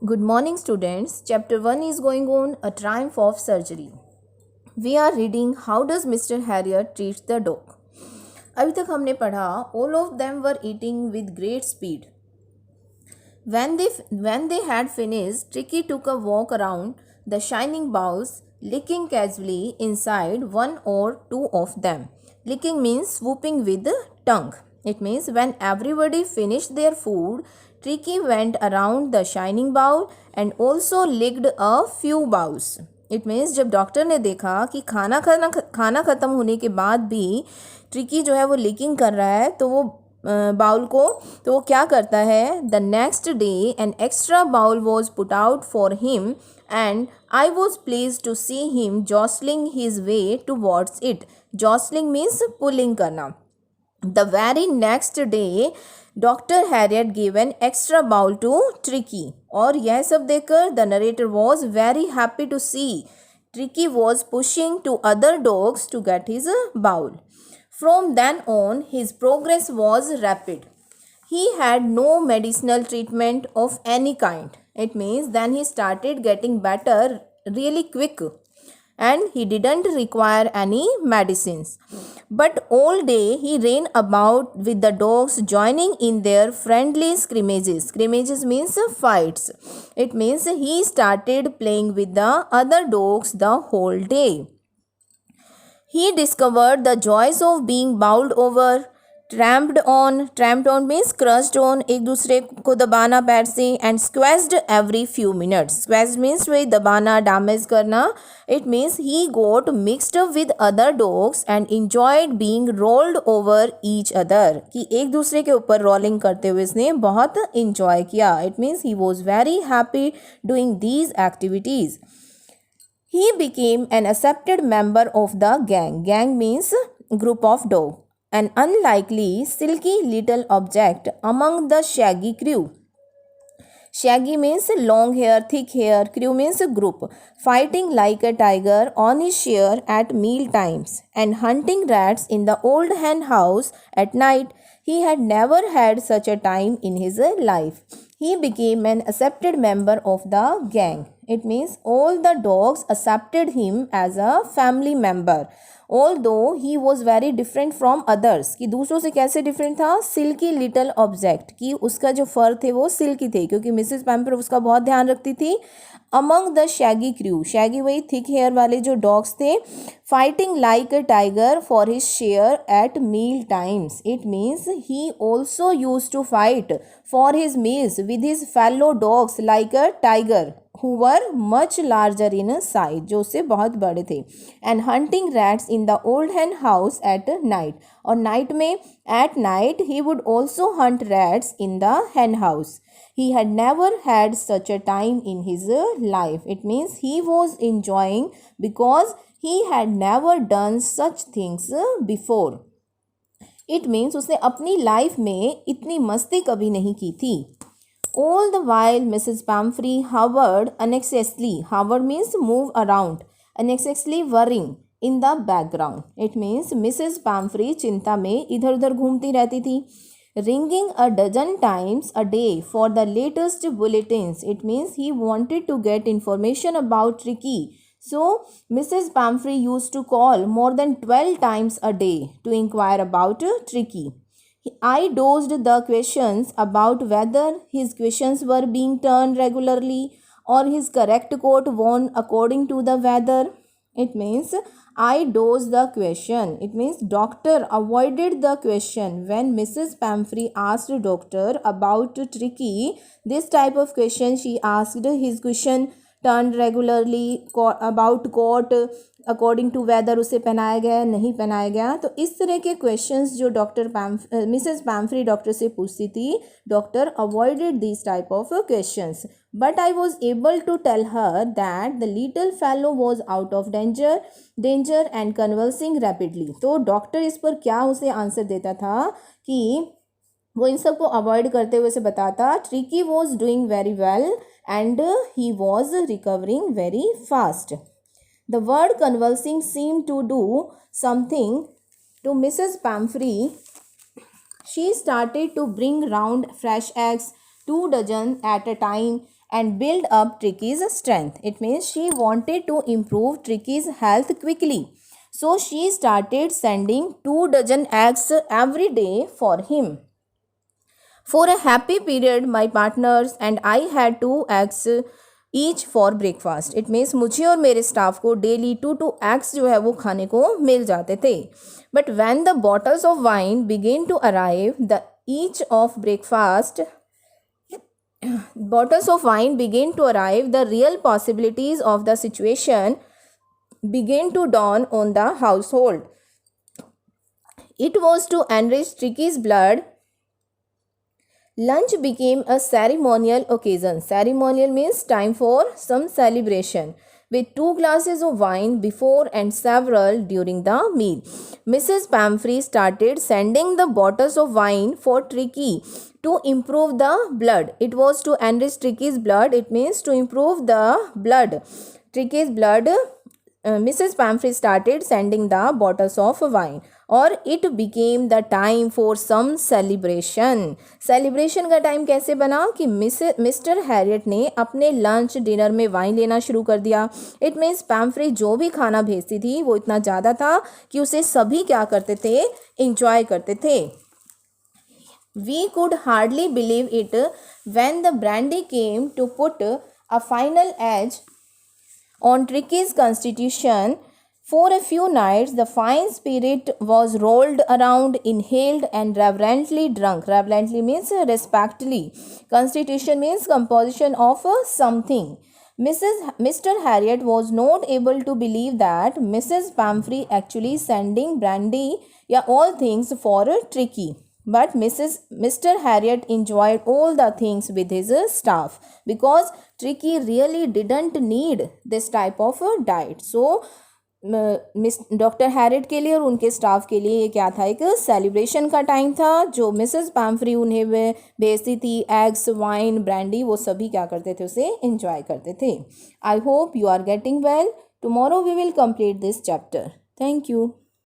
Good morning, students. Chapter 1 is going on a triumph of surgery. We are reading how does Mr. Harriet treat the dog. अभी तक हमने पढ़ा all of them were eating with great speed. When they had finished, Tricky took a walk around the shining bowls, licking casually inside one or two of them. Licking means swooping with the tongue. It means when everybody finished their food, Tricky went around the shining bowl and also licked a few bowls. It means जब doctor ने देखा कि खाना ख़त्म होने के बाद भी ट्रिकी जो है वो लीकिंग कर रहा है तो वो बाउल को तो वो क्या करता है the next day an extra bowl was put out for him and I was pleased to see him jostling his way towards it. Jostling means pulling करना. The very next day, Dr. Harriet gave an extra bowl to Tricky. और यह सब देखकर the narrator was very happy to see Tricky was pushing to other dogs to get his bowl. From then on, his progress was rapid. He had no medicinal treatment of any kind. It means then he started getting better really quick. And he didn't require any medicines. But all day he ran about with the dogs joining in their friendly scrimmages. Scrimmages means fights. It means he started playing with the other dogs the whole day. He discovered the joys of being bowled over, tramped on means crushed on, एक दूसरे को दबाना पैर से, and squashed every few minutes. Squashed means वही दबाना, damage करना. It means he got mixed up with other dogs and enjoyed being rolled over each other. कि एक दूसरे के ऊपर रोलिंग करते हुए इसने बहुत enjoy किया. It means he was very happy doing these activities. He became an accepted member of the gang. Gang means group of dogs. An unlikely, silky little object among the shaggy crew. Shaggy means long hair, thick hair. Crew means group. Fighting like a tiger on his share at meal times and hunting rats in the old hen house at night. He had never had such a time in his life. He became an accepted member of the gang. It means all the dogs accepted him as a family member. Although he was very different from others. कि दूसरों से कैसे different था? Silkie little object, कि उसका जो फर थे वो सिल्की थे क्योंकि मिसेस पैम्पर उसका बहुत ध्यान रखती थी. Among the shaggy crew, shaggy वही थिक हेयर वाले जो डॉग्स थे. Fighting like a tiger for his share at meal times. It means he also use to fight for his meals with his fellow dogs like a tiger who were much larger in size, जो उससे बहुत बड़े थे. and hunting rats in the old hen house at night. और night में at night he would also hunt rats in the hen house. He had never had such a time in his life. It means he was enjoying because he had never done such things before. It means उसने अपनी life में इतनी मस्ती कभी नहीं की थी. All the while Mrs. Pumphrey hovered anxiously. Hover means move around. Anxiously worrying in the background. It means Mrs. Pumphrey चिंता में इधर उधर घूमती रहती थी. Ringing a dozen times a day for the latest bulletins. It means he wanted to get information about Tricky. So Mrs. Pumphrey used to call more than 12 times a day to inquire about Tricky. I dodged the questions about whether his questions were being turned regularly or his correct coat worn according to the weather. It means I dodged the question. It means doctor avoided the question when Mrs. Pumphrey asked doctor about Tricky. This type of question she asked his question turned regularly, about coat according to weather उसे पहनाया गया नहीं पहनाया गया. तो इस तरह के क्वेश्चंस जो मिसेस पैम्फ्री डॉक्टर से पूछती थी, doctor avoided this type of questions. But I was able to tell her that the little fellow was out of danger and conversing rapidly. तो डॉक्टर इस पर क्या उसे आंसर देता था कि वो इन सबको अवॉइड करते हुए से बताता tricky was doing very well and he was recovering very fast. The word conversing seemed to do something to Mrs. Pumphrey. She started to bring round fresh eggs, 2 dozen at a time, and build up Tricky's strength. It means she wanted to improve Tricky's health quickly. So she started sending 2 dozen eggs every day for him. For a happy period, my partners and I had 2 eggs each for breakfast. It means मुझे और मेरे staff को daily 2 eggs जो है वो खाने को मिल जाते थे. But when the bottles of wine began to arrive, the real possibilities of the situation began to dawn on the household. It was to enrich Tricky's blood. Lunch became a ceremonial occasion. Ceremonial means time for some celebration, with 2 glasses of wine before and several during the meal. Mrs. Pamphry started sending the bottles of wine for Tricky to improve the blood. It was to enrich Tricky's blood. It means to improve the blood. Tricky's blood. Mrs. Pamphry started sending the bottles of wine. और it became the time for some celebration. Celebration का time कैसे बना कि mister Harriet ने अपने lunch dinner में wine लेना शुरू कर दिया. इट मीन्स पैम्फ्री जो भी खाना भेजती थी वो इतना ज़्यादा था कि उसे सभी क्या करते थे, इंजॉय करते थे. We could hardly believe it when the brandy came to put a final edge on Tricky's constitution. For a few nights, the fine spirit was rolled around, inhaled, and reverently drunk. Reverently means respectfully. Constitution means composition of something. Mr. Harriet was not able to believe that Mrs. Pamphry actually sending brandy, all things for Tricky. But Mr. Harriet enjoyed all the things with his staff because Tricky really didn't need this type of diet. So doctor Herriot के लिए और उनके staff के लिए ये क्या था, एक सेलिब्रेशन का टाइम था. जो मिसेस पैम्फ्री उन्हें भेजती थी एग्स, वाइन, ब्रांडी, वो सभी क्या करते थे, उसे एंजॉय करते थे. I hope you are getting well. Tomorrow we will complete this chapter. Thank you.